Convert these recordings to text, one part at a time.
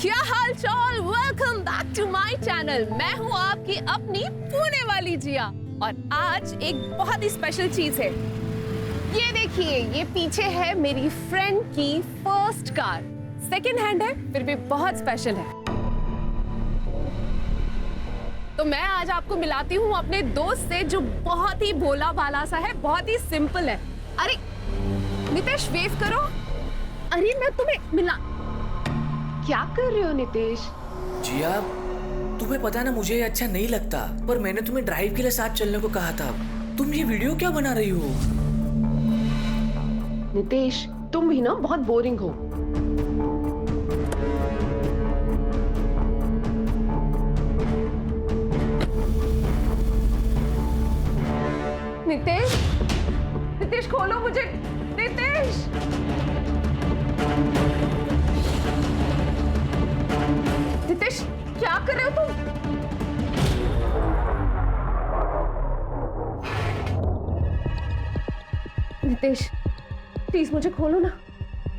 क्या हाल चाल, welcome back to my channel. मैं हूँ आपकी अपनी पुणे वाली जिया और आज एक बहुत ही स्पेशल चीज है। ये देखिए, ये पीछे है मेरी फ्रेंड की फर्स्ट कार। सेकंड हैंड है, फिर भी बहुत स्पेशल है। तो मैं आज आपको मिलाती हूँ अपने दोस्त से जो बहुत ही भोला भाला सा है, बहुत ही सिंपल है। अरे नितेश, वेव करो। अरे मैं तुम्हें मिला। क्या कर रहे हो नितेश? जिया, तुम्हें पता ना मुझे ये अच्छा नहीं लगता, पर मैंने तुम्हें ड्राइव के लिए साथ चलने को कहा था। तुम ये वीडियो क्या बना रही हो? नितेश, तुम भी ना बहुत बोरिंग हो। नितेश, नितेश खोलो मुझे। नितेश, नितेश क्या कर रहे हो तुम? नितेश प्लीज मुझे खोलो ना।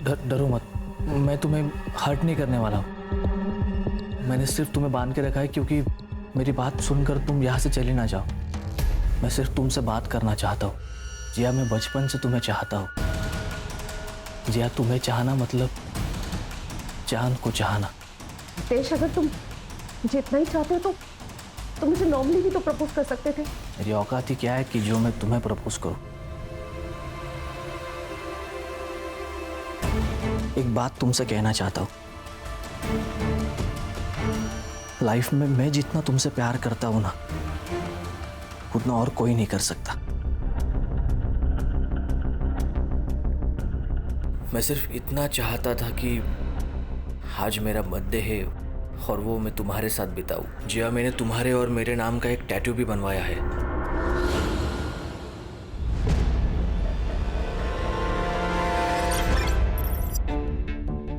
डरो मत, मैं तुम्हें हर्ट नहीं करने वाला हूँ। मैंने सिर्फ तुम्हें बांध के रखा है क्योंकि मेरी बात सुनकर तुम यहाँ से चली ना जाओ। मैं सिर्फ तुमसे बात करना चाहता हूँ। जिया, मैं बचपन से तुम्हें चाहता हूँ। जिया, तुम्हें चाहना मतलब चांद को चाहना। नितेश, अगर तुम मुझे इतना ही चाहते हो तो तुम मुझे नॉर्मली भी तो प्रपोज कर सकते थे। मेरी औकात ही क्या है कि जो मैं तुम्हें प्रपोज करूं। एक बात तुमसे कहना चाहता हूं। लाइफ में मैं जितना तुमसे प्यार करता हूं ना, उतना और कोई नहीं कर सकता। मैं सिर्फ इतना चाहता था कि आज मेरा बर्थडे है और वो मैं तुम्हारे साथ बिताऊं। जिया, मैंने तुम्हारे और मेरे नाम का एक टैटू भी बनवाया है।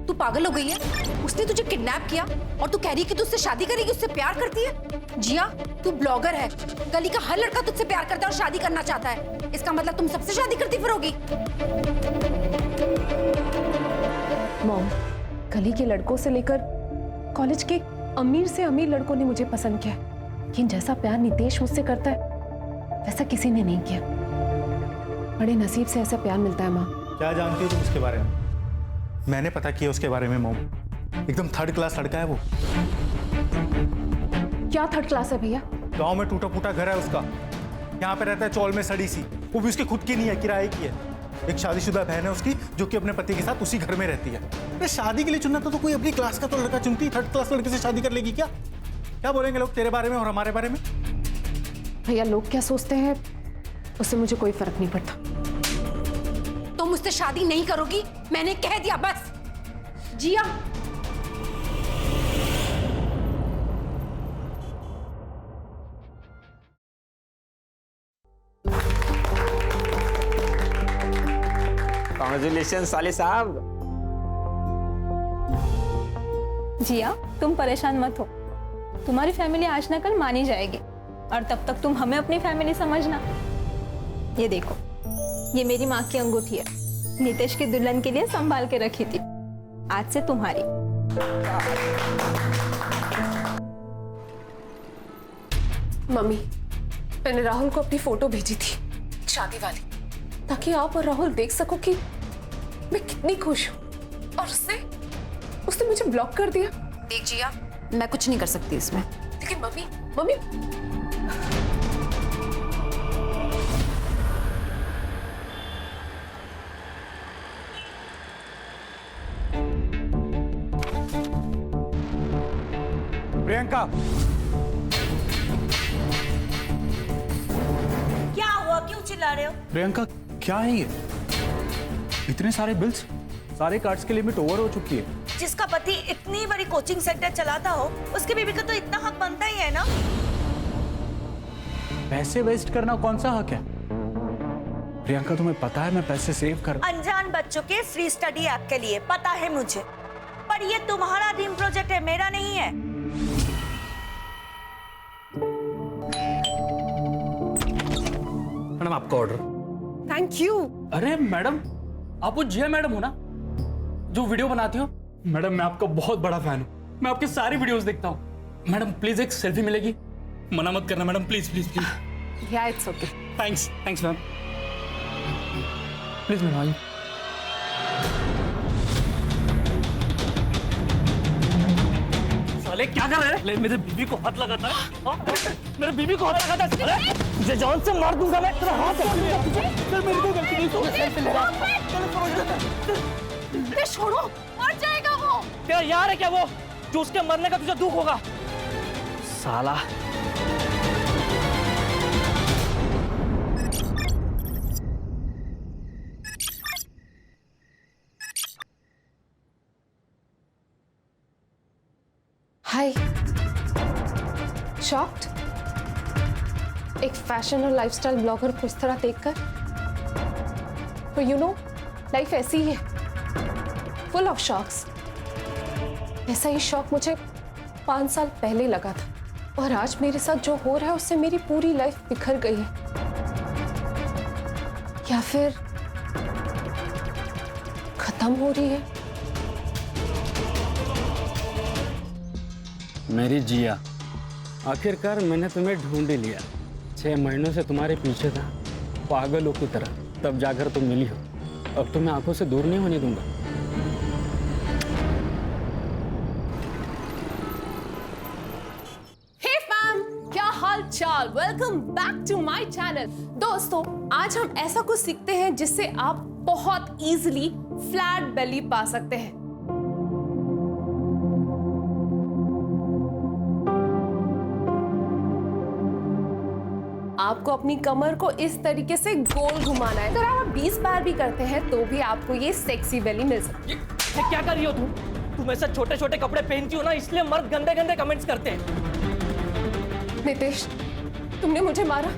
तू पागल हो गई है? उसने तुझे किडनैप किया और तू कह रही है कि तू उससे शादी करेगी, उससे प्यार करती है? जिया, तू ब्लॉगर है। गली का हर लड़का तुझसे प्यार करता है और शादी करना चाहता है। इसका मतलब तुम सबसे शादी करती फिरोगी? मॉम, गली के लड़कों से लेकर कॉलेज के अमीर से अमीर लड़कों ने मुझे पसंद किया, लेकिन जैसा प्यार नितेश मुझसे करता है वैसा किसी ने नहीं किया। बड़े नसीब से ऐसा प्यार मिलता है। माँ, क्या जानती हो तुम उसके बारे में? मैंने पता किया उसके बारे में। मोम एकदम थर्ड क्लास लड़का है वो। क्या थर्ड क्लास है भैया? गांव में टूटा फूटा घर है उसका। यहाँ पे रहता है चौल में सड़ी सी, वो भी उसकी खुद की नहीं है, किराए की है। एक शादीशुदा बहन है उसकी जो कि अपने पति के साथ उसी घर में रहती है। अरे शादी के लिए चुनना तो कोई अपनी क्लास का तो लड़का चुनती, थर्ड क्लास लड़के से शादी कर लेगी क्या? क्या बोलेंगे लोग तेरे बारे में और हमारे बारे में? भैया, लोग क्या सोचते हैं उससे मुझे कोई फर्क नहीं पड़ता। तुम मुझसे शादी नहीं करोगी, मैंने कह दिया बस। जिया, कांग्रेचुलेशन साले साहब। जिया, तुम परेशान मत हो। तुम्हारी फैमिली आज न कल मानी जाएगी और तब तक तुम हमें अपनी फैमिली समझना। ये देखो, ये मेरी माँ की अंगूठी है। नितेश की दुल्हन के लिए संभाल के रखी थी, आज से तुम्हारी। मम्मी, मैंने राहुल को अपनी फोटो भेजी थी शादी वाली, ताकि आप और राहुल देख सको कि मैं कितनी खुश हूँ। और उसने मुझे ब्लॉक कर दिया। देख जिया, मैं कुछ नहीं कर सकती इसमें। लेकिन मम्मी प्रियंका, क्या हुआ? क्यों चिल्ला रहे हो? प्रियंका क्या है ये? इतने सारे बिल्स, सारे कार्ड्स की लिमिट ओवर हो चुकी है। जिसका पति इतनी बड़ी कोचिंग सेंटर चलाता हो, उसके बीवी का तो इतना हक बनता ही है ना। पैसे वेस्ट करना कौन सा हक है? प्रियंका, तुम्हें पता है मैं पैसे सेव कर। अनजान बच्चों के फ्री स्टडी ऐप के लिए पता है मुझे, पर ये तुम्हारा ड्रीम प्रोजेक्ट है, मेरा नहीं है। मैडम, आपका ऑर्डर। Thank you. अरे मैडम, आप वो जिया मैडम हो ना जो वीडियो बनाती हो? मैडम, मैं आपका बहुत बड़ा फैन हूँ। मैं आपके सारी वीडियोस देखता हूँ। मैडम प्लीज एक सेल्फी मिलेगी? मना मत करना मैडम, प्लीज प्लीज प्लीज। या it's okay. Thanks thanks ma'am, please madam आइए। साले क्या कर रहे हैं? मेरे बीवी को हाथ लगाता है, हाँ? मेरे बीवी को हाथ लगाता है। अरे तुझे जान से मार दूंगा मैं, तेरा हाथ चल मेरी कोई गलती नहीं, तू सेल्फी ले रहा। छोड़ो, मर जाएगा वो। तेरा यार है क्या वो, जो उसके मरने का तुझे दुख होगा? साला हाय, शॉक्ड? एक फैशन और लाइफस्टाइल ब्लॉगर को इस तरह देखकर? तो यू नो, लाइफ ऐसी ही है, फुल ऑफ शॉक्स। ऐसा ही शॉक मुझे 5 साल पहले लगा था, और आज मेरे साथ जो हो रहा है उससे मेरी पूरी लाइफ बिखर गई है। या फिर खत्म हो रही है। मेरी जिया, आखिरकार मैंने तुम्हें ढूंढ ही लिया। 6 महीनों से तुम्हारे पीछे था, पागलों की तरह, तब जाकर तुम मिली हो। अब तुम्हें आंखों से दूर नहीं होने दूंगा। हे फैम, क्या हाल चाल? Welcome back to my channel. दोस्तों, आज हम ऐसा कुछ सीखते हैं जिससे आप बहुत इजीली फ्लैट बेली पा सकते हैं। आपको अपनी कमर को इस तरीके से गोल घुमाना है। अगर आप 20 बार भी करते हैं तो भी आपको ये सेक्सी बेली मिल सकती है। ये क्या कर रही हो तुम ऐसे छोटे छोटे कपड़े पहनती हो ना, इसलिए मर्द गंदे गंदे कमेंट्स करते हैं। नितेश, तुमने मुझे मारा,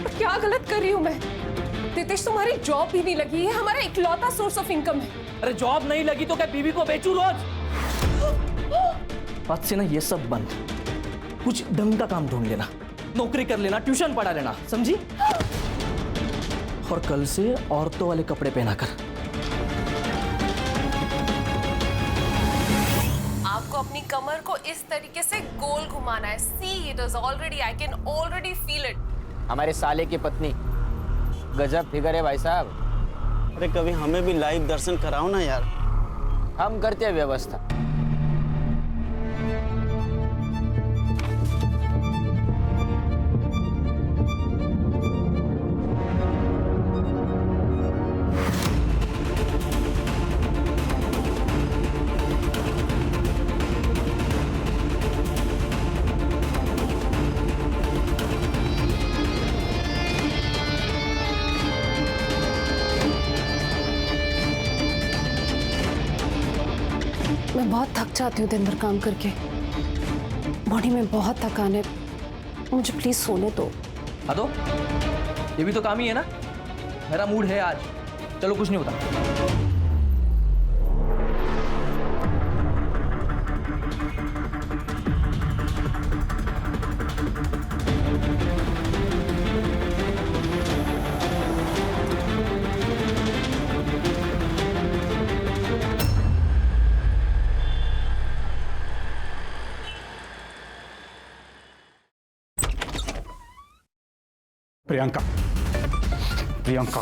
पर क्या गलत कर रही हूँ मैं? नितेश, तुम्हारी जॉब भी नहीं लगी है, हमारा इकलौता सोर्स ऑफ इनकम है। अरे जॉब नहीं लगी तो क्या बीवी को बेचूं रोज? आज से ना ये सब बंद, कुछ ढंग का काम ढूंढ लेना, नौकरी कर लेना, ट्यूशन पढ़ा लेना, समझी? और कल से औरतों वाले कपड़े पहना कर। आपको अपनी कमर को इस तरीके से गोल घुमाना है। See, it is already, I can already feel it. हमारे साले की पत्नी, गजब फिगर है भाई साहब। अरे कभी हमें भी लाइव दर्शन कराओ ना यार। हम करते हैं व्यवस्था। मैं बहुत थक जाती हूँ दिन भर काम करके, बॉडी में बहुत थकान है, मुझे प्लीज सोने दो। हाँ तो ये भी तो काम ही है ना। मेरा मूड है आज, चलो कुछ नहीं होता। प्रियंका, प्रियंका,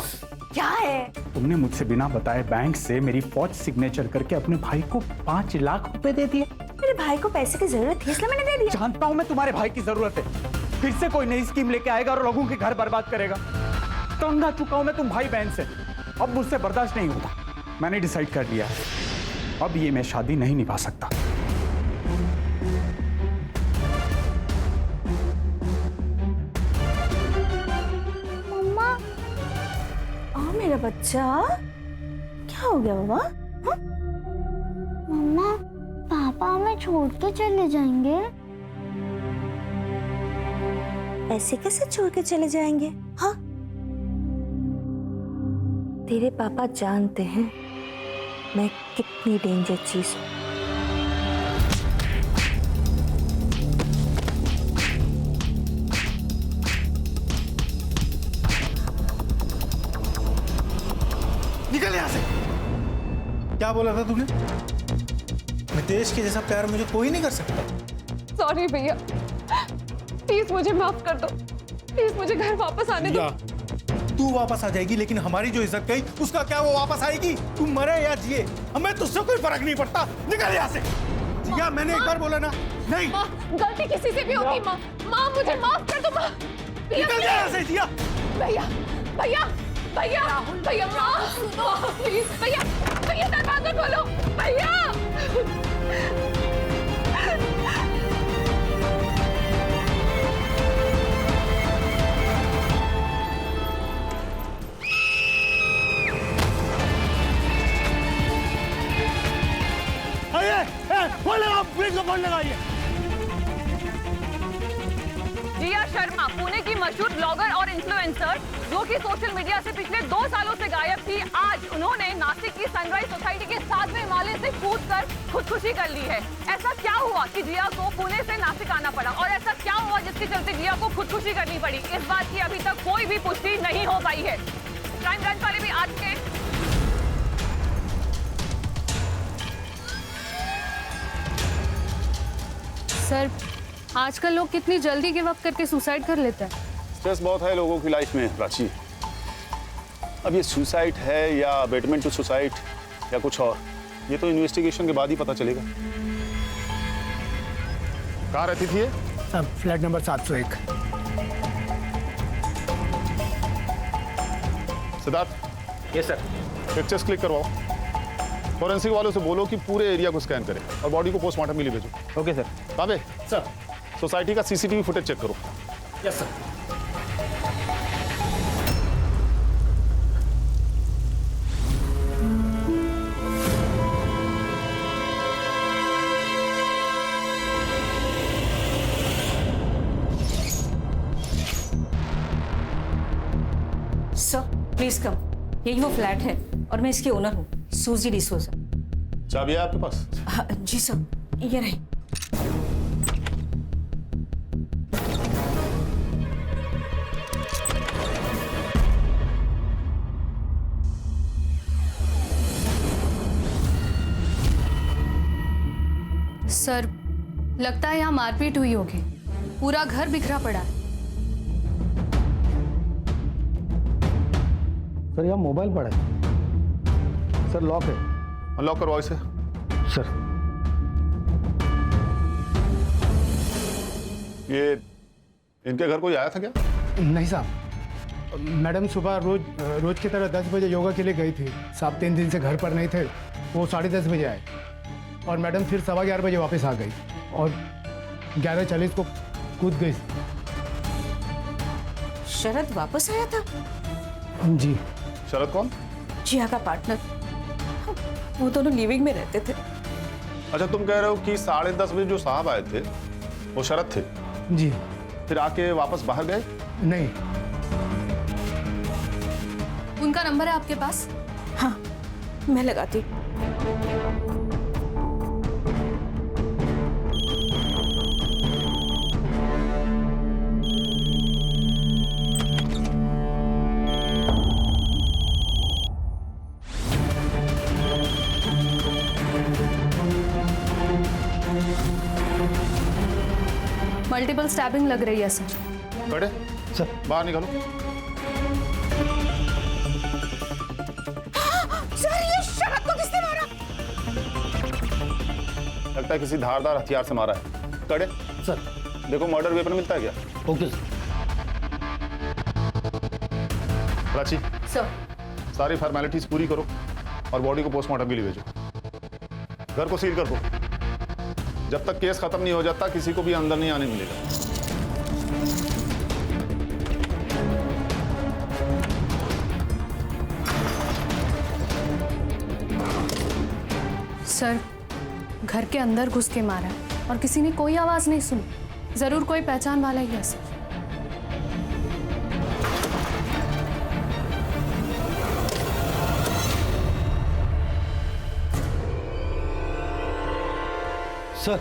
क्या है? तुमने मुझसे बिना बताए बैंक से मेरी फौज सिग्नेचर करके अपने भाई को 5 लाख रुपए दे दिए। मेरे भाई को पैसे की जरूरत थी इसलिए मैंने दे दिया। जानता हूं मैं तुम्हारे भाई की जरूरत है, फिर से कोई नई स्कीम लेके आएगा और लोगों के घर बर्बाद करेगा। तंग आ चुका हूं मैं तुम भाई बहन से, अब मुझसे बर्दाश्त नहीं होता। मैंने डिसाइड कर लिया, अब ये मैं शादी नहीं निभा सकता। मेरा बच्चा, क्या हो गया बाबा? मम्मा, पापा हमें छोड़ के चले जाएंगे। ऐसे कैसे छोड़ के चले जाएंगे? हाँ, तेरे पापा जानते हैं मैं कितनी डेंजर चीज हूँ। निकल यहां से। क्या बोला था तूने? मैं देश के जैसा प्यार मुझे कोई नहीं कर सकता। सॉरी भैया, प्लीज मुझे माफ कर दो, प्लीज मुझे घर वापस आने दो। तू वापस आ जाएगी, लेकिन हमारी जो इज्जत गई उसका क्या वो वापस आएगी? तू मरे या जिए, हमें तुझसे कोई फर्क नहीं पड़ता। निकल यहाँ से। जिया, मैंने एक बार बोला ना, नहीं। माँ, गलती किसी से भी होगी माँ। माँ मुझे माफ कर दो माँ। निकल जा यहाँ से जिया। भैया भैया भैया भैया माँ प्लीज भैया, भैया दरवाजा खोलो भैया। जिया शर्मा पुणे की मशहूर ब्लॉगर और इन्फ्लुएंसर जो कि सोशल मीडिया से पिछले 2 सालों से गायब थी, आज उन्होंने नासिक की सनराइज सोसाइटी के 7वें माले से कूदकर खुदकुशी कर ली है। ऐसा क्या हुआ कि जिया को पुणे से नासिक आना पड़ा और ऐसा क्या हुआ जिसके चलते जिया को खुदकुशी करनी पड़ी? इस बात की अभी तक कोई भी पुष्टि नहीं हो पाई है। क्राइम ब्रांच वाले भी आज के सर, आजकल लोग कितनी जल्दी गिव अप करके सुसाइड कर लेते हैं। स्ट्रेस बहुत है लोगों की लाइफ में प्राची। अब ये सुसाइड है या अबेटमेंट टू सुसाइड या कुछ और, ये तो इन्वेस्टिगेशन के बाद ही पता चलेगा। कहाँ रहती थी ये? Flat number 701। Siddharth. Yes sir. Pictures click करवाओ। फॉरेंसिक वालों से बोलो कि पूरे एरिया को स्कैन करें और बॉडी को पोस्टमार्टम के लिए भेजो। Okay sir. काबे सर। सोसाइटी का सीसीटीवी फुटेज चेक करो। Yes sir. Sir please come, यही वो फ्लैट है और मैं इसकी ओनर हूँ, सूजी डिसोजा। चाबी है आपके पास? हाँ, जी सर, ये रही। सर, लगता है यहाँ मारपीट हुई होगी, पूरा घर बिखरा पड़ा है। सर यहाँ मोबाइल पड़ा है। सर लॉक है। अनलॉक करवाओ इसे। सर ये इनके घर कोई आया था क्या? नहीं साहब, मैडम सुबह रोज की तरह 10 बजे योगा के लिए गई थी। साहब 3 दिन से घर पर नहीं थे, वो 10:30 बजे आए और मैडम फिर 11:15 बजे वापस आ गई और 11:40 को कूद गई। शरद वापस आया था? जी। शरद कौन? जिया का पार्टनर, वो दोनों लिविंग में रहते थे। अच्छा, तुम कह रहे हो कि 10:30 बजे जो साहब आए थे वो शरद थे? जी। फिर आके वापस बाहर गए? नहीं। उनका नंबर है आपके पास? हाँ, मैं लगाती। मल्टीपल स्टैबिंग लग रही है सर। बड़े सर बाहर निकालो। सर ये शरद को किसने मारा? लगता है किसी धारदार हथियार से मारा है। कड़े सर। देखो मर्डर वेपन मिलता है क्या? Okay sir. प्राची सर। सारी फॉर्मेलिटीज पूरी करो और बॉडी को पोस्टमार्टम के लिए भेजो। घर को सील कर दो। जब तक केस खत्म नहीं हो जाता किसी को भी अंदर नहीं आने मिलेगा। सर, घर के अंदर घुस के मारा है और किसी ने कोई आवाज नहीं सुनी। जरूर कोई पहचान वाला ही है सर। सर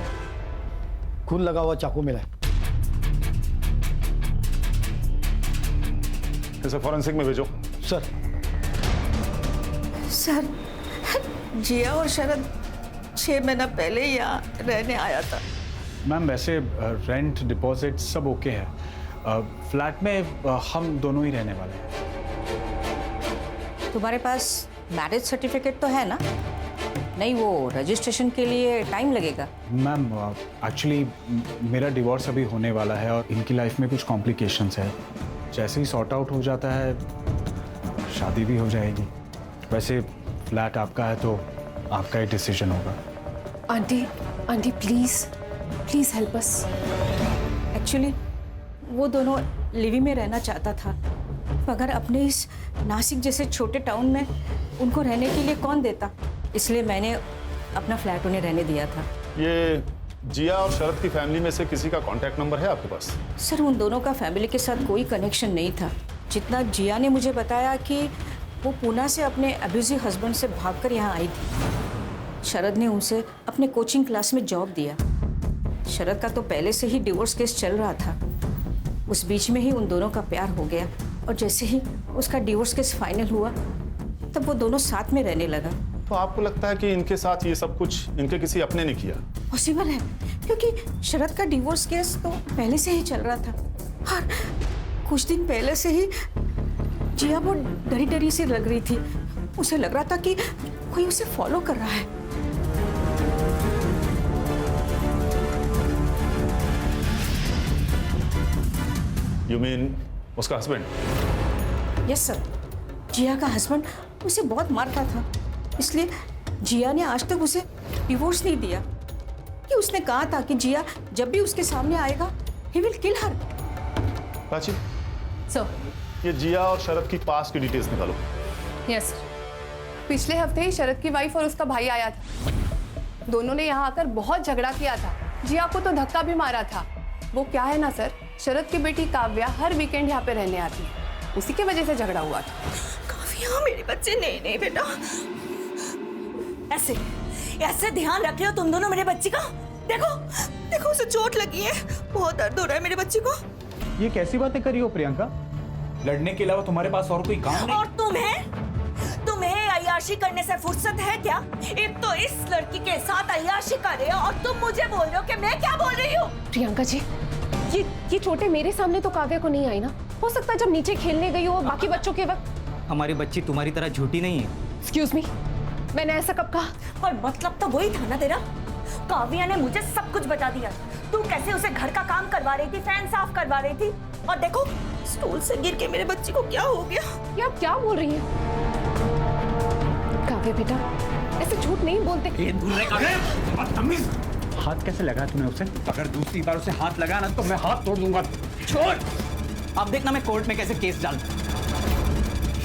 खून लगा हुआ चाकू मिला है। इसे फॉरेंसिक में भेजो। सर। सर जिया और शरद 6 महीना पहले ही यहाँ रहने आया था। मैम वैसे रेंट डिपॉजिट सब ओके है। फ्लैट में हम दोनों ही रहने वाले हैं। तुम्हारे पास मैरिज सर्टिफिकेट तो है ना? नहीं, वो रजिस्ट्रेशन के लिए टाइम लगेगा। मैम एक्चुअली मेरा डिवोर्स अभी होने वाला है और इनकी लाइफ में कुछ कॉम्प्लिकेशंस है। जैसे ही सॉर्ट आउट हो जाता है शादी भी हो जाएगी। वैसे फ्लैट आपका है तो आपका ही डिसीजन होगा। Aunty aunty please please help us. Actually वो दोनों लिवी में रहना चाहता था, मगर अपने इस नासिक जैसे छोटे टाउन में उनको रहने के लिए कौन देता, इसलिए मैंने अपना फ्लैट उन्हें रहने दिया था। ये जिया और शरद की फैमिली में से किसी का कांटेक्ट नंबर है आपके पास? सर उन दोनों का फैमिली के साथ कोई कनेक्शन नहीं था। जितना जिया ने मुझे बताया कि वो पूना से अपने अब्यूजिव हस्बैंड से भागकर यहाँ आई थी। शरद ने उनसे अपने कोचिंग क्लास में जॉब दिया। शरद का तो पहले से ही डिवोर्स केस चल रहा था। उस बीच में ही उन दोनों का प्यार हो गया और जैसे ही उसका डिवोर्स केस फाइनल हुआ तब वो दोनों साथ में रहने लगा। तो आपको लगता है कि इनके साथ ये सब कुछ इनके किसी अपने ने किया? पॉसिबल है, क्योंकि शरद का डिवोर्स केस तो पहले से ही चल रहा था और कुछ दिन पहले से ही जिया वो डरी डरी सी लग रही थी। उसे लग रहा था कि कोई उसे फॉलो कर रहा है। यू मीन उसका हस्बैंड? यस सर, जिया का हस्बैंड उसे बहुत मारता था, इसलिए जिया ने आज तक उसे डिवोर्स नहीं दिया। कि उसने कहा था कि जिया जब भी उसके सामने आएगा he will kill her. Prachi, sir ये जिया और शरद की पास की डिटेल्स निकालो। यस, पिछले हफ्ते ही शरद की वाइफ और उसका भाई आया था। दोनों ने यहाँ आकर बहुत झगड़ा किया था। जिया को तो धक्का भी मारा था। वो क्या है ना सर, शरद की बेटी काव्या हर वीकेंड यहाँ पे रहने आती है, उसी की वजह से झगड़ा हुआ था। काव्या मेरे बच्चे। नहीं नहीं बेटा, ऐसे ऐसे ध्यान रख रहे हो तुम दोनों मेरे बच्चे का। देखो देखो उसे चोट लगी है, बहुत दर्द हो रहा है मेरे बच्चे को। ये कैसी बातें करी हो प्रियंका? लड़ने के अलावा तुम्हारे पास और कोई काम नहीं? और तुम्हें अय्याशी करने से फुर्सत है क्या? एक तो इस लड़की के साथ अय्याशी कर रहे हो और तुम मुझे बोल रहे हो कि मैं क्या बोल रही हूँ? प्रियंका जी, ये चोटें मेरे सामने तो काव्या को नहीं आई ना। हो सकता है जब नीचे खेलने गई हो बाकी बच्चों के वक्त। हमारी बच्ची तुम्हारी तरह झूठी नहीं है। एक्सक्यूज मी, मैंने ऐसा कब कहा? पर मतलब तो वही था ना तेरा। काव्या ने मुझे सब कुछ बता दिया। तू कैसे उसे घर का काम करवा रही थी, फैन साफ करवा रही थी, और देखो स्टूल से गिर के मेरे बच्चे को क्या हो गया। ये आप क्या बोल रही हैं? काव्या बेटा, ऐसे झूठ नहीं बोलते। बदतमीज! हाथ कैसे लगा तूने उसे? अगर दूसरी बार उसे हाथ लगा ना तो मैं हाथ तोड़ दूंगा। छोड़! अब देखना मैं कोर्ट में कैसे केस डालता।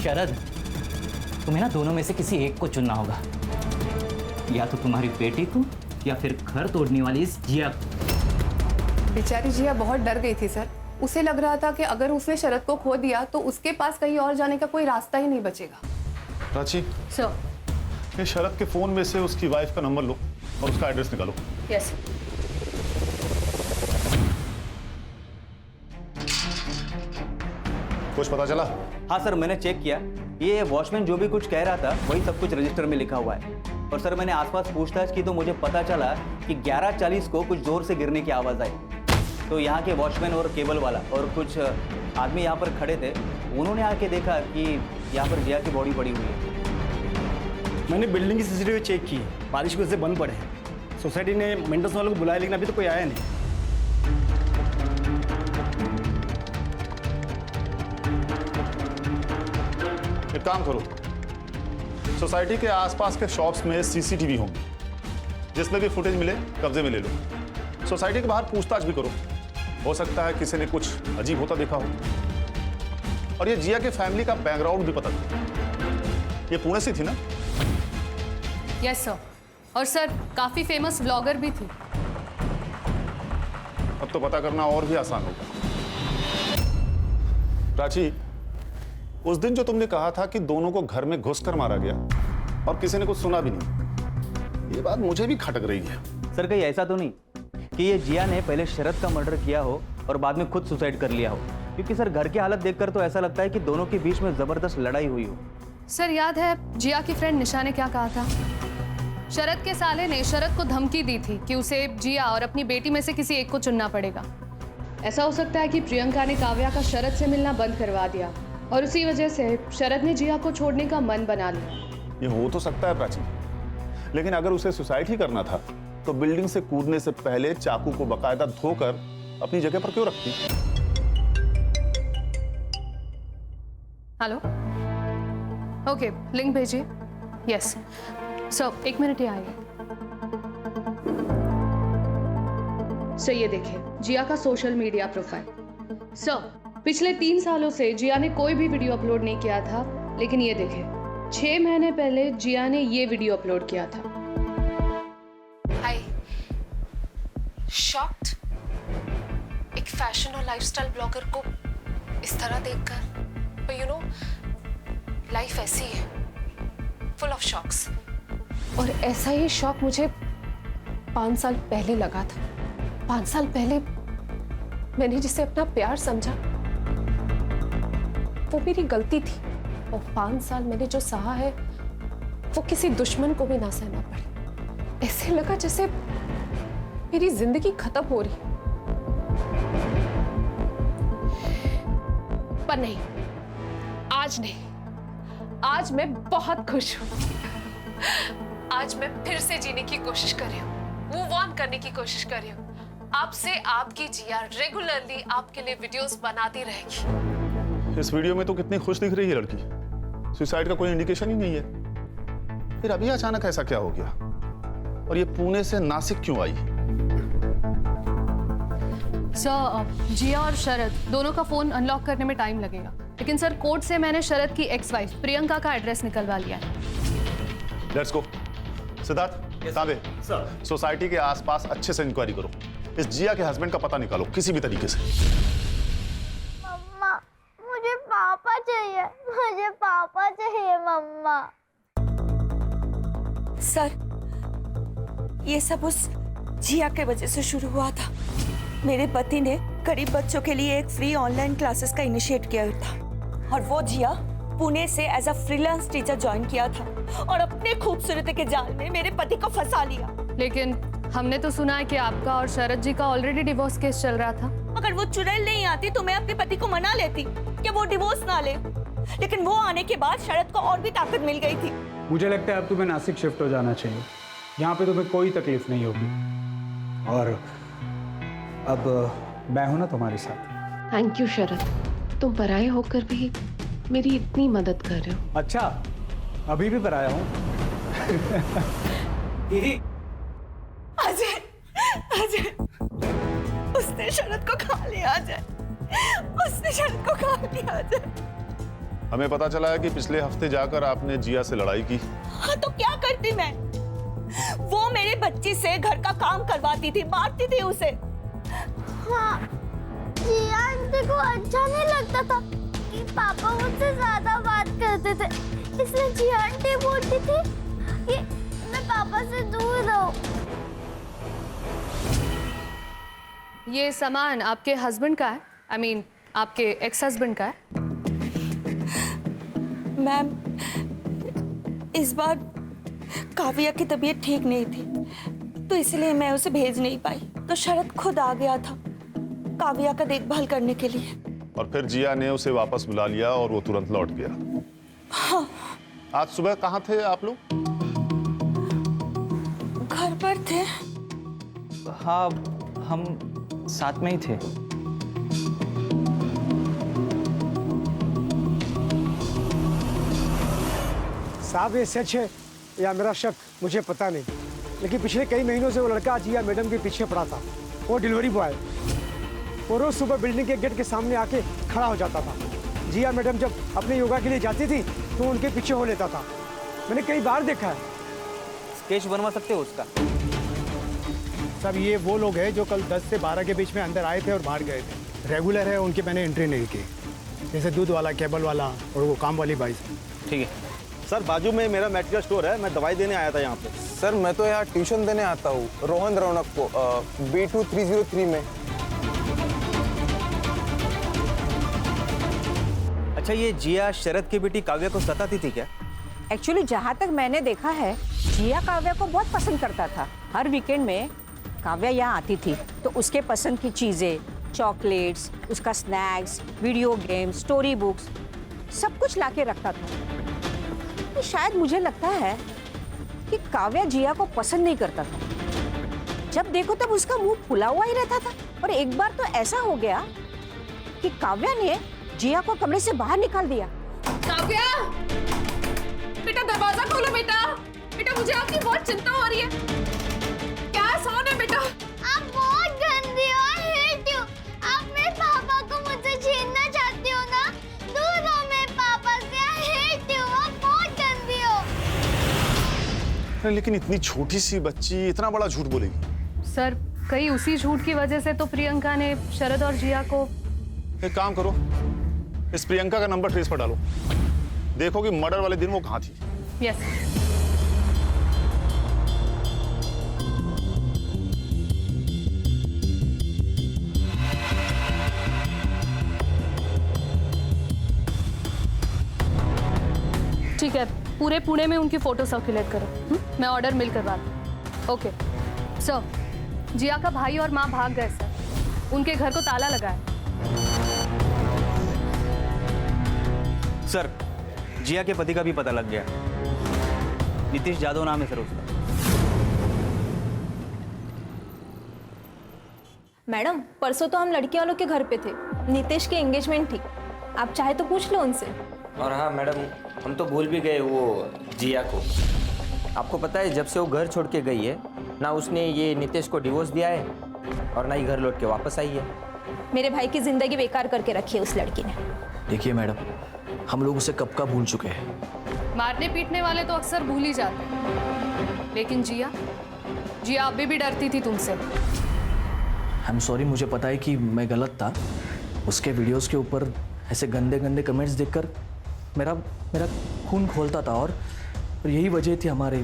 शरद, तुम्हें ना दोनों में से किसी एक को चुनना होगा। या तो तुम्हारी बेटी को या फिर घर तोड़ने वाली इस जिया। बेचारी जिया बहुत डर गई थी सर। उसे लग रहा था कि अगर उसने शरद को खो दिया तो उसके पास कहीं और जाने का कोई रास्ता ही नहीं बचेगा। प्राची, सर। ये शरद के फोन में से उसकी वाइफ का नंबर लो और उसका एड्रेस निकालो। यस। कुछ पता चला? हाँ सर, मैंने चेक किया। ये वॉचमैन जो भी कुछ कह रहा था वही सब कुछ रजिस्टर में लिखा हुआ है। और सर मैंने आसपास पूछताछ की तो मुझे पता चला कि 11:40 को कुछ जोर से गिरने की आवाज़ आई। तो यहाँ के वॉचमैन और केबल वाला और कुछ आदमी यहाँ पर खड़े थे। उन्होंने आके देखा कि यहाँ पर जिया की बॉडी पड़ी हुई है। मैंने बिल्डिंग की सीसीटीवी चेक की, बारिश की वजह से बंद पड़े हैं। सोसाइटी ने मेंटेनेंस वालों को बुलाया लेकिन अभी तो कोई आया नहीं। एक काम करो, सोसाइटी के आसपास के शॉप्स में सीसीटीवी होंगे, जिसमें भी फुटेज मिले कब्जे में ले लो। सोसाइटी के बाहर पूछताछ भी करो, हो सकता है किसी ने कुछ अजीब होता देखा हो। और ये जिया के फैमिली का बैकग्राउंड भी पता करो। ये पुणे से थी ना? Yes sir. और सर काफी फेमस ब्लॉगर भी थी। अब तो पता करना और भी आसान होगा। प्राची, उस दिन जो तुमने कहा था कि दोनों को घर में घुसकर मारा गया और किसी ने कुछ सुना भी नहीं, ये बात मुझे भी खटक रही है। सर कहीं ऐसा तो नहीं कि ये जिया ने पहले शरद का मर्डर किया हो और बाद में खुद सुसाइड कर लिया हो? क्योंकि सर घर की हालत देखकर तो ऐसा लगता है कि दोनों के बीच में जबरदस्त लड़ाई हुई हो। सर याद है जिया की फ्रेंड निशा ने क्या कहा था? शरद के साले ने शरद को धमकी दी थी कि उसे जिया और अपनी बेटी में से किसी एक को चुनना पड़ेगा। ऐसा हो सकता है कि प्रियंका ने काव्या का शरद से मिलना बंद करवा दिया और उसी वजह से शरद ने जिया को छोड़ने का मन बना लिया। ये हो तो सकता है प्राची, लेकिन अगर उसे सुसाइड ही करना था तो बिल्डिंग से कूदने से पहले चाकू को बकायदा धोकर अपनी जगह पर क्यों रखती? हेलो, ओके, लिंक भेजिए। यस सर, 1 मिनट ही आइए। सर ये देखिए जिया का सोशल मीडिया प्रोफाइल। सर पिछले 3 सालों से जिया ने कोई भी वीडियो अपलोड नहीं किया था, लेकिन ये देखिए 6 महीने पहले जिया ने ये वीडियो अपलोड किया था। हाय, शॉक्ड। एक फैशन और लाइफस्टाइल ब्लॉगर को इस तरह देखकर, but you know, लाइफ ऐसी है, फुल ऑफ शॉक्स। और ऐसा ही शौक मुझे 5 साल पहले लगा था। 5 साल पहले मैंने जिसे अपना प्यार समझा वो मेरी गलती थी, और 5 साल मैंने जो सहा है वो किसी दुश्मन को भी ना सहना पड़े। ऐसे लगा जैसे मेरी जिंदगी खत्म हो रही, पर नहीं, आज नहीं। आज मैं बहुत खुश हूं। आज मैं फिर से जीने की कोशिश कर रही हूँ, मूव ऑन करने की कोशिश कर रही हूँ। आपसे आपकी जिया रेगुलरली आपके लिए वीडियोस बनाती रहेगी। इस वीडियो में तो कितनी खुश दिख रही है लड़की, सुसाइड का कोई इंडिकेशन ही नहीं है। फिर अभी अचानक ऐसा क्या हो गया? और ये पुणे से नासिक क्यों आई? सर जिया और शरद दोनों का फोन अनलॉक करने में टाइम लगेगा, लेकिन सर कोर्ट से मैंने शरद की एक्स वाइफ प्रियंका का एड्रेस निकलवा लिया है। Let's go. सिद्धार्थ, ताबे, सोसाइटी के आसपास अच्छे से इंक्वायरी करो। इस जिया के हस्बैंड का पता निकालो किसी भी तरीके से। मम्मा, मुझे पापा चाहिए, मुझे पापा चाहिए मम्मा। सर, ये सब उस जिया के वजह से शुरू हुआ था। मेरे पति ने गरीब बच्चों के लिए एक फ्री ऑनलाइन क्लासेस का इनिशिएट किया था, और वो जिया पुणे से as a freelance teacher join किया था और अपने खूबसूरती के जाल में मेरे पति को फंसा लिया। लेकिन हमने तो सुना है कि आपका और शरद जी का ऑलरेडी डिवोर्स केस चल रहा था। अगर वो चुड़ैल नहीं आती तो मैं अपने पति को मना लेती कि वो डिवोर्स ना ले, लेकिन वो आने के बाद शरद को और भी ताकत मिल गई थी। मुझे लगता है अब तुम्हें नासिक शिफ्ट हो जाना चाहिए। यहाँ पे तुम्हें कोई तकलीफ नहीं होगी, और अब मैं हूं ना तुम्हारे साथ। थैंक यू शरद, तुम पराये होकर भी मेरी इतनी मदद कर रहे हो। अच्छा, अभी भी पराया हूँ। अजय, अजय, उसने शरद को खा लिया अजय, उसने शरद को खा लिया अजय। हमें पता चला है कि पिछले हफ्ते जाकर आपने जिया से लड़ाई की। हाँ तो क्या करती मैं? वो मेरे बच्ची से घर का काम करवाती थी, मारती थी उसे। हाँ, जिया आंटी को अच्छा नहीं लगता था कि पापा मुझसे ज्यादा बात करते थे, इसलिए जिया आंटी बोलती थी कि मैं पापा से दूर रहूं। ये सामान आपके हस्बैंड का है? I mean, आपके एक्स हस्बैंड का है? मैम, इस बार काव्या की तबीयत ठीक नहीं थी, तो इसलिए मैं उसे भेज नहीं पाई। तो शरद खुद आ गया था काव्या का देखभाल करने के लिए, और फिर जिया ने उसे वापस बुला लिया और वो तुरंत लौट गया। हाँ। आज सुबह कहाँ थे आप लोग? घर पर थे। हाँ, हम साथ में ही थे। साहब ये सच है या मेरा शक मुझे पता नहीं, लेकिन पिछले कई महीनों से वो लड़का जिया मैडम के पीछे पड़ा था। वो डिलीवरी बॉय, वो रोज सुबह बिल्डिंग के गेट के सामने आके खड़ा हो जाता था। जिया मैडम जब अपने योगा के लिए जाती थी तो उनके पीछे हो लेता था। मैंने कई बार देखा है। स्केच बनवा सकते हो उसका? सब ये वो लोग हैं जो कल 10 से 12 के बीच में अंदर आए थे और बाहर गए थे। रेगुलर है, उनकी मैंने एंट्री नहीं की, जैसे दूध वाला, केबल वाला और वो काम वाली बाई। ठीक है सर, बाजू में मेरा मेडिकल स्टोर है, मैं दवाई देने आया था यहाँ पे। सर मैं तो यहाँ ट्यूशन देने आता हूँ रोहन रौनक को B2 303 में। अच्छा, ये जिया शरद की बेटी काव्या को सताती थी क्या? एक्चुअली जहाँ तक मैंने देखा है जिया काव्या को बहुत पसंद करता था। हर वीकेंड में काव्या यहाँ आती थी तो उसके पसंद की चीजें, चॉकलेट्स, उसका snacks, video games, story books, सब कुछ लाके रखता था। शायद मुझे लगता है कि काव्या जिया को पसंद नहीं करता था। जब देखो तब उसका मुंह फुला हुआ ही रहता था। और एक बार तो ऐसा हो गया कि काव्या ने जिया को कमरे से बाहर निकाल दिया। काव्या, बेटा दरवाजा खोलो बेटा। बेटा मुझे आपकी बहुत चिंता हो रही है। क्या सोन है बेटा? आप बहुत गंदी हो, I hate you। आप मेरे पापा को मुझसे छीनना चाहती हो ना? दूर हो मेरे पापा से, I hate you। आप बहुत गंदी हो। लेकिन इतनी छोटी सी बच्ची इतना बड़ा झूठ बोलेगी? सर, कहीं उसी झूठ की वजह से तो प्रियंका ने शरद और जिया को। एक काम करो, इस प्रियंका का नंबर ट्रेस पर डालो, देखो कि मर्डर वाले दिन वो कहाँ थी। यस। ठीक है, पूरे पुणे में उनकी फोटो सर्कुलेट करो। मैं ऑर्डर मिल करवाती हूँ। ओके सर, जिया का भाई और माँ भाग गए सर। उनके घर को ताला लगा है। सर, जिया के पति का भी पता लग गया। नीतीश जादव नाम है सर उसका। मैडम, परसों तो हम लड़की वालों के घर पे थे। नीतीश की एंगेजमेंट थी। आप चाहे तो पूछ लो उनसे। और हाँ मैडम, हम तो भूल भी गए वो जिया को। आपको पता है, जब से वो घर छोड़ के गई है ना उसने ये नीतीश को डिवोर्स दिया है और ना ही घर लौट के वापस आई है। मेरे भाई की जिंदगी बेकार करके रखी है उस लड़की ने। देखिए मैडम, हम लोग उसे कब का भूल चुके हैं। मारने पीटने वाले तो अक्सर भूल ही जाते हैं, लेकिन जिया अभी भी डरती थी तुमसे। आई एम सॉरी, मुझे पता है कि मैं गलत था। उसके वीडियोस के ऊपर ऐसे गंदे गंदे कमेंट्स देखकर मेरा खून खोलता था और यही वजह थी हमारे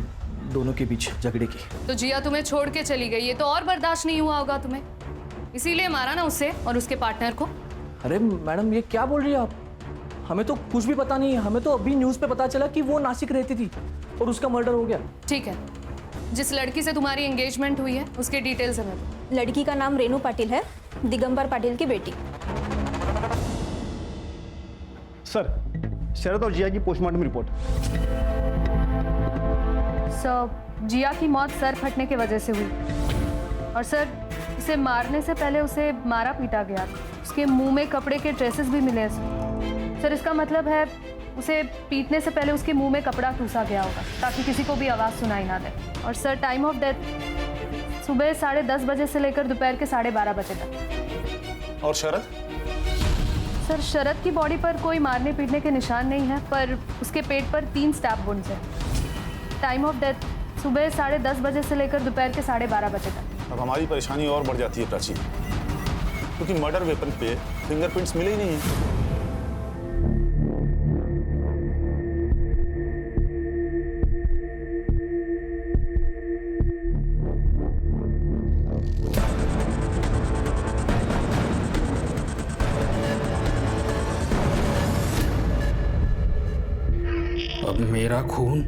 दोनों के बीच झगड़े की। तो जिया तुम्हें छोड़ के चली गई, ये तो और बर्दाश्त नहीं हुआ होगा तुम्हें, इसीलिए मारा ना उसे और उसके पार्टनर को। अरे मैडम, ये क्या बोल रही है आप? हमें तो कुछ भी पता नहीं है। हमें तो अभी न्यूज़ पे पता चला कि वो नासिक रहती थी और उसका मर्डर हो गया। ठीक है, जिस लड़की से तुम्हारी एंगेजमेंट हुई है उसके डिटेल्स हमें दो। लड़की का नाम रेनू पाटिल है, दिगंबर पाटिल की बेटी। सर, शरद और जिया की पोस्टमार्टम रिपोर्ट। सर, जिया की मौत सर फटने की वजह से हुई और सर इसे मारने से पहले उसे मारा पीटा गया। उसके मुंह में कपड़े के ट्रेसेस भी मिले हैं सर। इसका मतलब है उसे पीटने से पहले उसके मुंह में कपड़ा ठूसा गया होगा ताकि किसी को भी आवाज़ सुनाई ना दे। और सर, टाइम ऑफ डेथ सुबह 10:30 बजे से लेकर दोपहर के 12:30 बजे तक। और शरद? सर, शरद की बॉडी पर कोई मारने पीटने के निशान नहीं है, पर उसके पेट पर 3 स्टैब वुंड्स हैं। टाइम ऑफ डेथ सुबह 10:30 बजे से लेकर दोपहर के 12:30 बजे तक। अब हमारी परेशानी और बढ़ जाती है प्राची, क्योंकि मर्डर वेपन पे फिंगरप्रिंट्स मिले ही नहीं है। अब मेरा खून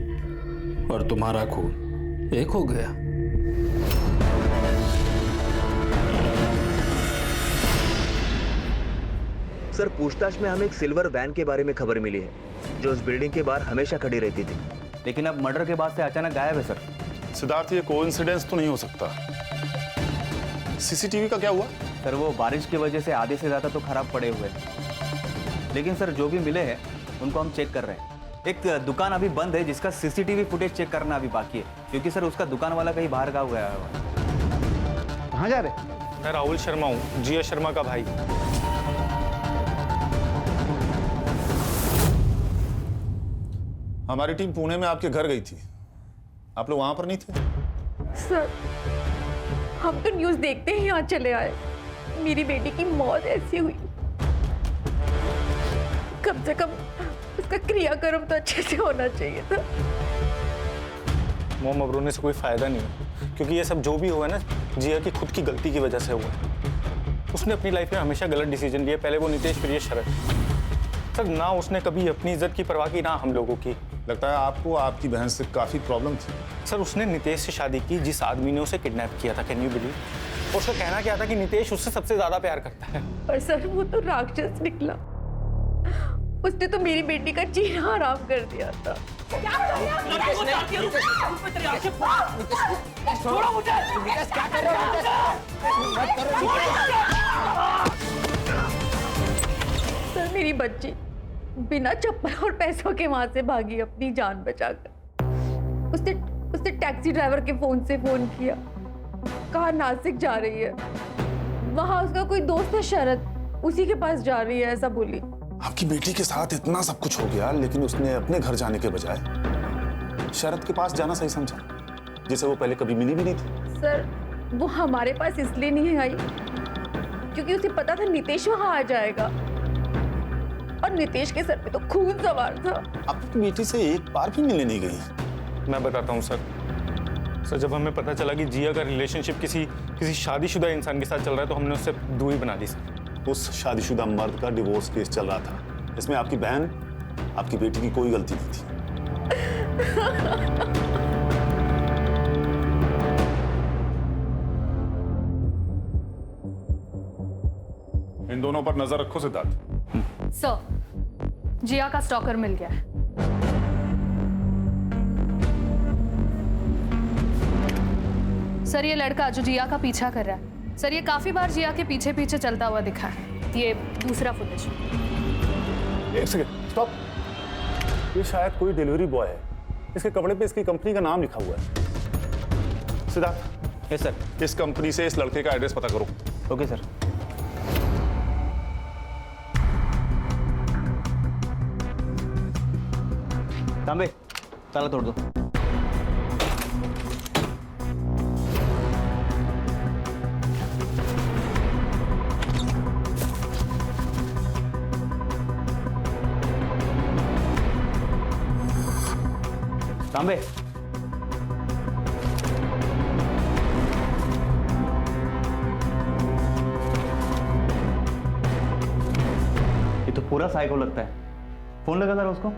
और तुम्हारा खून एक हो गया। सर, पूछताछ में हमें एक सिल्वर वैन के बारे में खबर मिली है जो उस बिल्डिंग के बाहर हमेशा खड़ी रहती थी, लेकिन अब मर्डर के बाद से अचानक गायब है सर। सिद्धार्थ, ये कोइंसिडेंस तो नहीं हो सकता। सीसीटीवी का क्या हुआ? सर, वो बारिश की वजह से आधे से ज़्यादा तो खराब पड़े हुए हैं, लेकिन सर जो भी मिले हैं उनको हम चेक कर रहे हैं। एक दुकान अभी बंद है जिसका सीसीटीवी फुटेज चेक करना अभी बाकी है, क्योंकि सर उसका दुकान वाला कहीं बाहर गाँव गया है। कहाँ जा रहे? मैं राहुल शर्मा हूँ, जिया शर्मा का भाई। हमारी टीम पुणे में आपके घर गई थी, आप लोग वहां पर नहीं थे? सर, हम तो न्यूज़ देखते ही यहाँ चले आए। मेरी बेटी की मौत ऐसी हुई, कम से कम उसका क्रियाक्रम तो अच्छे से होना चाहिए था। मोम, अब रोने से कोई फायदा नहीं है, क्योंकि ये सब जो भी हुआ है ना, जिया की खुद की गलती की वजह से हुआ है। उसने अपनी लाइफ में हमेशा गलत डिसीजन लिए, पहले वो नीतीश, फिर ये शरद। सर, ना उसने कभी अपनी इज्जत की परवाह की, ना हम लोगों की। लगता है आपको आपकी बहन से काफी प्रॉब्लम थी। सर उसने नितेश से शादी की जिस आदमी ने उसे किडनैप किया था, कैन यू बिलीव? उसका कहना क्या था कि नितेश उससे सबसे ज्यादा प्यार करता है। पर सर वो तो राक्षस निकला, उसने तो मेरी बेटी का जीना हराम कर दिया था। सर मेरी बच्ची बिना चप्पल और पैसों के वहां से भागी अपनी जान बचाकर। उसने टैक्सी ड्राइवर के फोन से फोन किया, कहा नासिक जा रही है, वहां उसका कोई दोस्त है शरद, उसी के पास जा रही है ऐसा बोली। आपकी बेटी के साथ इतना सब कुछ हो गया, लेकिन उसने अपने घर जाने के बजाय शरद के पास जाना सही समझा, जिसे वो पहले कभी मिली भी नहीं थी। सर वो हमारे पास इसलिए नहीं आई क्योंकि उसे पता था नितेश वहां आ जाएगा, और नितेश के सर पे तो खून सवार था। आपकी बेटी से एक बार भी मिलने नहीं गई। मैं बताता हूँ सर, जब हमें पता चला कि जिया का रिलेशनशिप किसी शादीशुदा इंसान के साथ चल रहा है तो हमने उससे दूरी बना दी सर। उस शादीशुदा मर्द का डिवोर्स केस चल रहा था, इसमें आपकी बहन, आपकी बेटी की कोई गलती नहीं थी। इन दोनों पर नजर रखो सिद्धार्थ। सर, जिया का स्टॉकर मिल गया है। सर ये लड़का जो जिया का पीछा कर रहा है, सर ये काफी बार जिया के पीछे पीछे चलता हुआ दिखा है। ये दूसरा फुटेज। एक सेकंड, स्टॉप। ये शायद कोई डिलीवरी बॉय है, इसके कपड़े पे इसकी कंपनी का नाम लिखा हुआ है। सिद्धार्थ। Yes sir. इस कंपनी से इस लड़के का एड्रेस पता करो। Okay sir. तांबे, ताला तोड़ दो। तांबे, ये तो पूरा साइको लगता है। फोन लगा जरा उसको।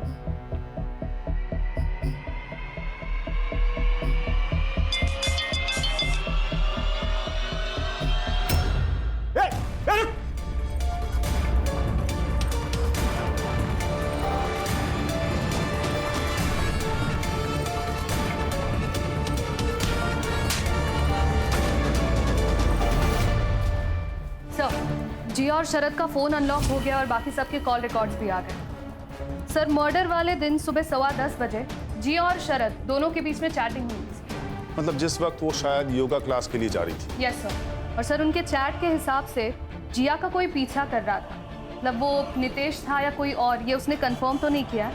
जिया और शरद का फोन अनलॉक हो गया और बाकी सबके कॉल रिकॉर्ड्स भी आ गए। सर मर्डर वाले दिन सुबह 10:15 बजे जिया और शरद दोनों के बीच में चैटिंग हुई थी। मतलब जिस वक्त वो शायद योगा क्लास के लिए जा रही थी। Yes sir. और सर उनके चैट के हिसाब से जिया का कोई पीछा कर रहा था, मतलब वो नितेश था या कोई और, ये उसने कंफर्म तो नहीं किया।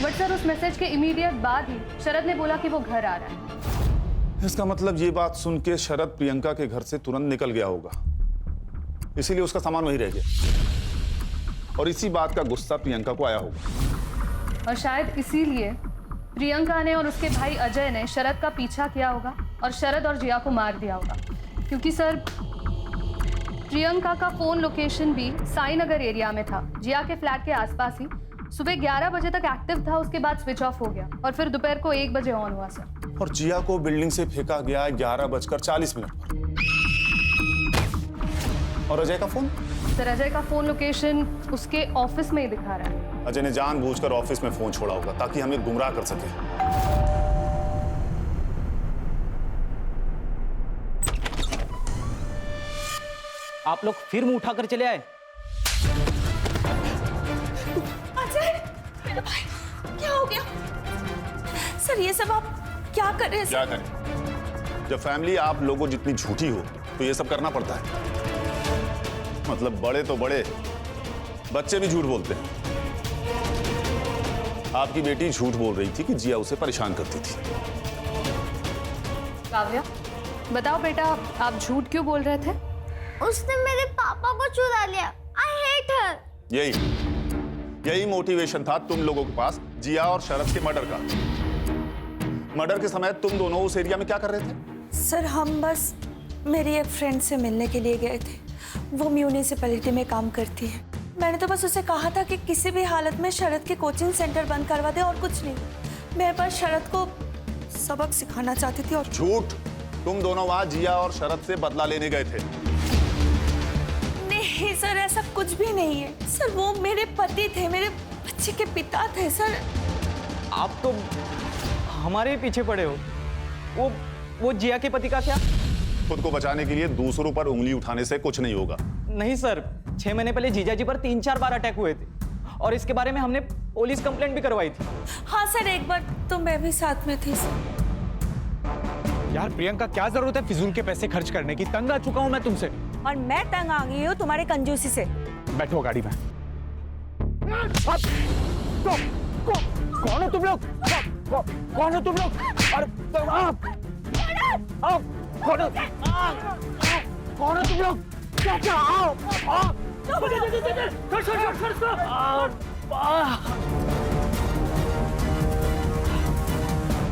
बट सर उस मैसेज के इमीडिएट बाद ही शरद ने बोला कि वो घर आ रहा है। इसका मतलब ये बात सुन के शरद प्रियंका के घर से तुरंत निकल गया होगा, इसीलिए उसका सामान वहीं रह गया और इसी बात का गुस्सा प्रियंका को आया होगा। और शायद इसीलिए प्रियंका ने और उसके भाई अजय ने शरद का पीछा किया होगा और शरद और जिया को मार दिया होगा, क्योंकि सर प्रियंका का फोन लोकेशन भी साईनगर एरिया में था, जिया के फ्लैट के आसपास ही। सुबह 11 बजे तक एक्टिव था, उसके बाद स्विच ऑफ हो गया और फिर दोपहर को 1 बजे ऑन हुआ सर। और जिया को बिल्डिंग से फेंका गया 11:40 पर। और अजय का फोन? सर अजय का फोन लोकेशन उसके ऑफिस में ही दिखा रहा है। अजय ने जानबूझकर ऑफिस में फोन छोड़ा होगा ताकि हमें गुमराह कर सके। आप लोग फिर मुंह उठाकर चले आए। अजय, मेरा भाई, क्या हो गया? सर ये सब आप क्या कर रहे हैं? क्या करें? जब फैमिली आप लोगों जितनी झूठी हो तो ये सब करना पड़ता है। मतलब बड़े तो बड़े, बच्चे भी झूठ बोलते हैं। आपकी बेटी झूठ बोल रही थी कि जिया उसे परेशान करती थी। काव्या, बताओ बेटा, आप झूठ क्यों बोल रहे थे? उसने मेरे पापा को चुरा लिया। I hate her। यही मोटिवेशन था तुम लोगों के पास जिया और शरद के मर्डर का। मर्डर के समय तुम दोनों उस एरिया में क्या कर रहे थे? सर हम बस मेरी एक फ्रेंड से मिलने के लिए गए थे, वो म्यूनिसिपैलिटी में काम करती है। मैंने तो बस उसे कहा था कि किसी भी हालत में शरद के कोचिंग सेंटर बंद करवा दे और कुछ नहीं। मैं बस शरद को सबक सिखाना चाहती थी। और झूठ, तुम दोनों वहां जिया और शरद से बदला लेने गए थे। नहीं सर, ऐसा कुछ भी नहीं है सर। वो मेरे पति थे, मेरे बच्चे के पिता थे सर। आप तो हमारे पीछे पड़े हो। वो जिया के पति का क्या? खुद को बचाने के लिए दूसरों पर उंगली उठाने से कुछ नहीं होगा। नहीं सर, 6 महीने पहले जीजा जी पर 3-4 बार अटैक हुए थे और इसके बारे में हमने पुलिस कंप्लेंट भी करवाई थी। हाँ सर, एक बार तो मैं भी साथ में थी सर। यार प्रियंका, क्या जरूरत है फिजूल के पैसे खर्च करने की? तंग आ चुका हूं मैं तुमसे। और मैं तंग आ गई हूँ तुम्हारे कंजूसी से। बैठो गाड़ी में। कौन हो तुम लोग? कौन हो तुम लोग? कौन हो तुम लोग? क्या आओ?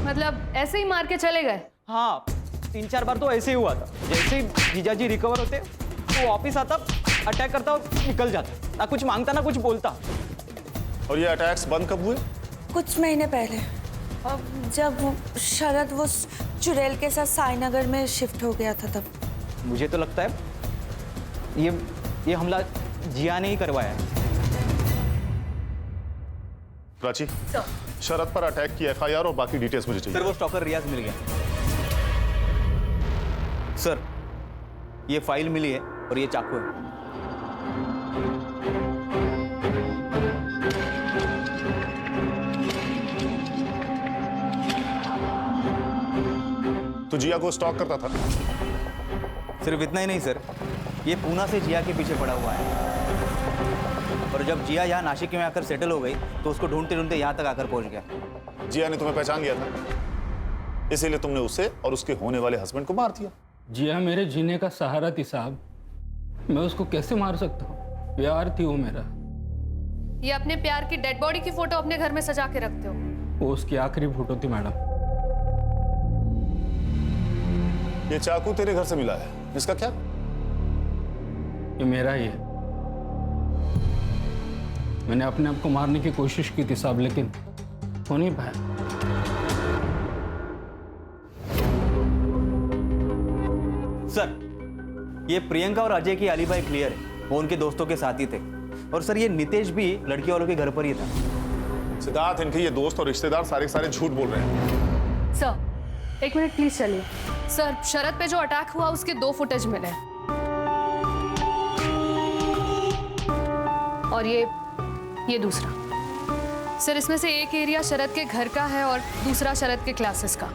मतलब ऐसे ही मार के चले गए? हाँ, 3-4 बार तो ऐसे ही हुआ था। जैसे ही जीजा जी रिकवर होते वो ऑफिस आता, अटैक करता और निकल जाता। ना कुछ मांगता ना कुछ बोलता। और ये अटैक्स बंद कब हुए? कुछ महीने पहले, अब जब शरद वो चुड़ैल के साथ साईनगर में शिफ्ट हो गया था तब। मुझे तो लगता है ये हमला जिया ने ही करवाया है। प्राची, शरद पर अटैक की एफआईआर और बाकी डिटेल्स मुझे चाहिए। सर, वो स्टॉकर रियाज मिल गया। सर, ये फाइल मिली है और ये चाकू है। तो जिया को स्टॉक करता था? सिर्फ इतना ही नहीं सर, ये पूना से जिया के पीछे पड़ा हुआ है और जब जिया यहाँ नासिक में आकर सेटल हो गई तो उसको ढूंढते ढूंढते यहाँ तक आकर पहुंच गया। जिया ने तुम्हें पहचान लिया था, इसीलिए तुमने उसे और उसके होने वाले हस्बैंड को मार दिया। जिया मेरे जीने का सहारा थी साहब, मैं उसको कैसे मार सकता हूँ? प्यार थी वो मेरा। ये अपने प्यार की डेड बॉडी की फोटो अपने घर में सजा के रखते हो? वो उसकी आखिरी फोटो थी मैडम। ये चाकू तेरे घर से मिला है, इसका क्या? ये मेरा ही है। मैंने अपने आप को मारने की कोशिश की थी साहब, लेकिन हो नहीं पाया। सर, ये प्रियंका और अजय की अलीबाई क्लियर है, वो उनके दोस्तों के साथ ही थे। और सर, ये नितेश भी लड़की वालों के घर पर ही था। सिद्धार्थ, इनके ये दोस्त और रिश्तेदार सारे के सारे झूठ बोल रहे हैं। सर, 1 मिनट प्लीज चलिए। सर, शरद पे जो अटैक हुआ उसके 2 फुटेज मिले और ये दूसरा। सर, इसमें से एक एरिया शरद के घर का है और दूसरा शरद के क्लासेस का।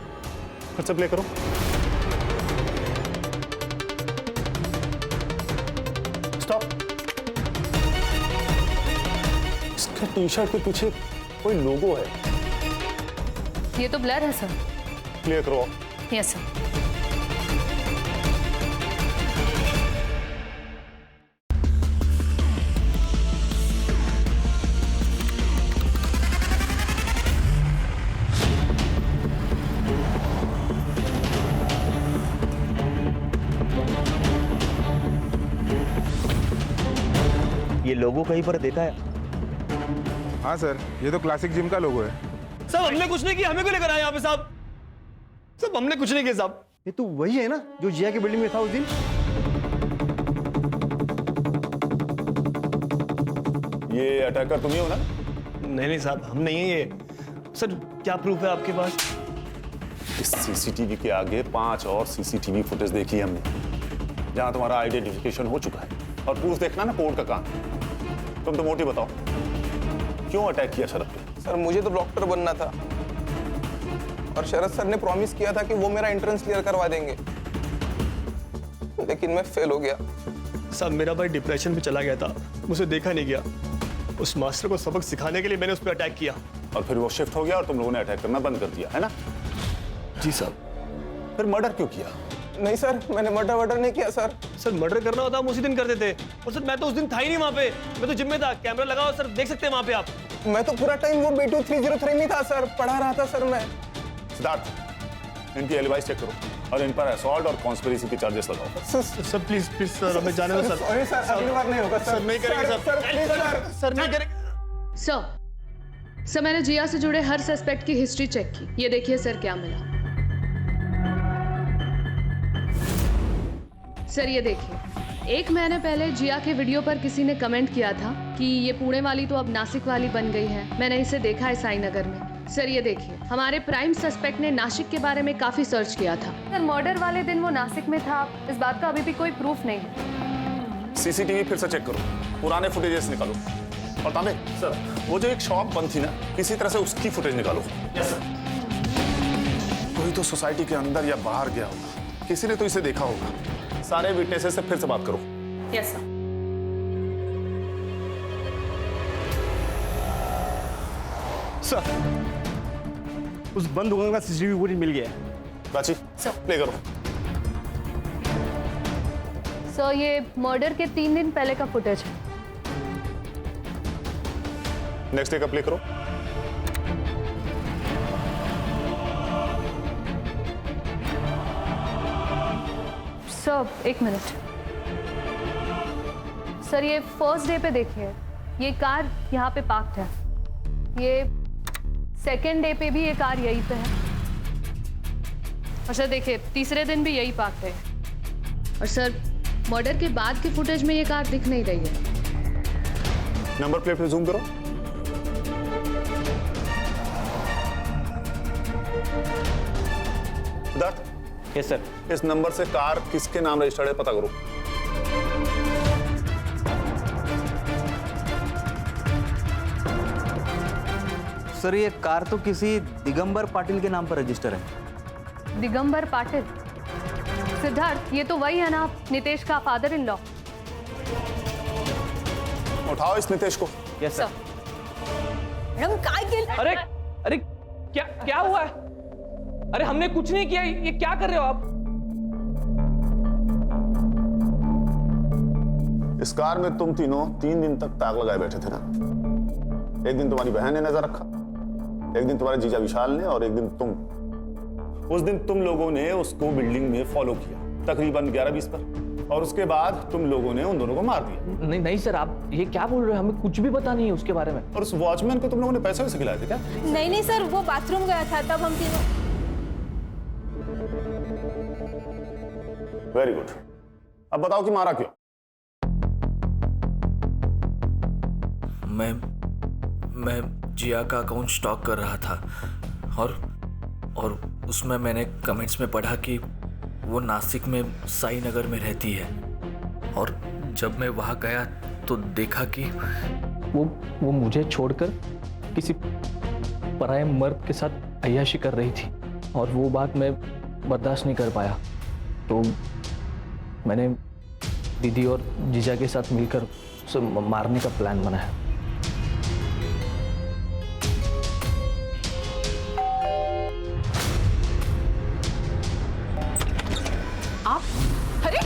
फिर से प्ले करो। स्टॉप। इसके टी शर्ट के पीछे कोई लोगो है। ये तो ब्लर है सर। क्लियर करो। Yes sir. ये लोगो कहीं पर देखा है? हाँ सर, ये तो क्लासिक जिम का लोगो है। साहब, हमने कुछ नहीं किया, हमें क्यों लेकर आए यहाँ पे साहब? साहब, हमने कुछ नहीं किया साहब। ये तो वही है ना जो जिया की बिल्डिंग में था उस दिन? ये अटैकर तुम ही हो ना? नहीं साहब, हम नहीं है ये। सर, क्या प्रूफ है आपके पास? इस सीसीटीवी के आगे 5 और सीसीटीवी फुटेज देखी हमने, जहां तुम्हारा आइडेंटिफिकेशन हो चुका है। और प्रूफ देखना ना कोर्ट का काम। तुम तो मोटी बताओ, क्यों अटैक किया शरद पे? सर, मुझे तो डॉक्टर बनना था और शरद सर ने प्रॉमिस किया था कि वो मेरा एंट्रेंस क्लियर करवा देंगे, लेकिन मैं फेल हो गया। साहब, मेरा भाई डिप्रेशन में चला गया था, मुझे देखा नहीं गया। उस मास्टर को सबक सिखाने के लिए मैंने उस पर अटैक किया। और फिर वो शिफ्ट हो गया और तुम लोगों ने अटैक करना बंद कर दिया, है ना? जी साहब। फिर मर्डर क्यों किया? नहीं सर, मैंने मर्डर नहीं किया सर। सर, मर्डर करना होता हम उसी दिन करते थे। और सर, मैं तो उस दिन था ही नहीं वहाँ पे, मैं तो जिम में था। कैमरा लगाओ सर, देख सकते हैं वहाँ पे आप। मैं तो पूरा टाइम वो B2303 में था सर, पढ़ा रहा था सर मैं। सिद्धार्थ, इनकी एलिबाइस चेक करो और इन पर असॉल्ट और कॉन्स्पिरेसी के चार्जेस लगाओ। सर प्लीज प्लीज सर, हमें जाने दो सर। सॉरी सर, अगली बार नहीं होगा सर। नहीं करेंगे sir. Sir please sir. Sir नहीं करेंगे। सर मैंने जिया से जुड़े हर सस्पेक्ट की हिस्ट्री चेक की। ये देखिए सर क्या मिला। सर ये देखिए, 1 महीने पहले जिया के वीडियो पर किसी ने कमेंट किया था कि ये पुणे वाली तो अब नासिक वाली बन गई है। मैंने इसे देखा है साई नगर में। सर ये देखिए, हमारे प्राइम सस्पेक्ट ने नासिक के बारे में काफी सर्च किया था। सर मर्डर वाले दिन वो नासिक में था, इस बात का अभी भी कोई प्रूफ नहीं है। सीसीटीवी फिर से चेक करो, पुराने फुटेजेस निकालो। और तांबे सर, वो जो एक शॉप बंद थी ना, किसी तरह से उसकी फुटेज निकालो। Yes sir. कोई तो सोसाइटी के अंदर या बाहर गया होगा, किसी ने तो इसे देखा होगा। सारे विटनेसेस से फिर से बात करो। Yes sir. सर उस बंद दुकान का सीसीटीवी फुटेज मिल गया है। प्राची प्ले करो। सर ये मर्डर के 3 दिन पहले का फुटेज है। नेक्स्ट डे का प्ले करो। Sir 1 minute. सर ये फर्स्ट डे पे देखिए, ये कार यहाँ पे पार्क्ड है। ये सेकेंड डे पे भी ये कार यहीं पे है। और सर देखिए, तीसरे दिन भी यही पार्क्ड है। और सर मर्डर के बाद की फुटेज में ये कार दिख नहीं रही है। नंबर प्लेट पे जूम करो। सिद्धार्थ। Yes sir. इस नंबर से कार किसके नाम रजिस्टर्ड है पता करो। सर ये कार तो किसी दिगंबर पाटिल के नाम पर रजिस्टर है। दिगंबर पाटिल? सिद्धार्थ ये तो वही है ना, नितेश का फादर इन लॉ। उठाओ इस नितेश को। Yes sir. मैडम काय के? अरे अरे क्या क्या हुआ है? अरे हमने कुछ नहीं किया, ये क्या कर रहे हो आप? इस कार में तुम तीनों 3 दिन तक ताक लगाए बैठे थे ना। एक दिन तुम्हारी बहन ने नजर रखा, एक दिन तुम्हारे जीजा विशाल ने, और एक दिन तुम। उस दिन तुम लोगों ने उसको बिल्डिंग में फॉलो किया तकरीबन 11:20 पर, और उसके बाद तुम लोगों ने उन दोनों को मार दिया। नहीं नहीं सर, आप ये क्या बोल रहे हो? हमें कुछ भी पता नहीं है उसके बारे में। और उस वॉचमैन को तुम लोगों ने पैसे से खिलाए थे क्या? नहीं नहीं सर, वो बाथरूम गया था तब हम तीनों। Very good. अब बताओ कि मारा क्यों? मैं जिया का अकाउंट स्टॉक कर रहा था, और उसमें मैंने कमेंट्स में पढ़ा कि वो नासिक में साई नगर में रहती है। और जब मैं वहाँ गया तो देखा कि वो मुझे छोड़कर किसी पराये मर्द के साथ अय्याशी कर रही थी, और वो बात मैं बर्दाश्त नहीं कर पाया। तो मैंने दीदी और जीजा के साथ मिलकर उसे मारने का प्लान बनाया। आप? अरे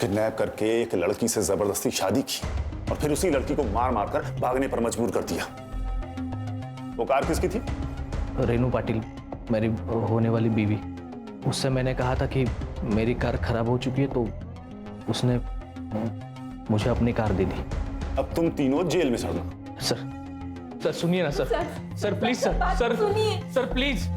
किडनैप करके एक लड़की से जबरदस्ती शादी की, और फिर उसी लड़की को मार मार कर भागने पर मजबूर कर दिया। वो कार किसकी थी? रेनू पाटिल, मेरी होने वाली बीवी। उससे मैंने कहा था कि मेरी कार खराब हो चुकी है, तो उसने मुझे अपनी कार दे दी। अब तुम तीनों जेल में सड़ना। सर सुनिए ना sir. Sir please sir, sir please.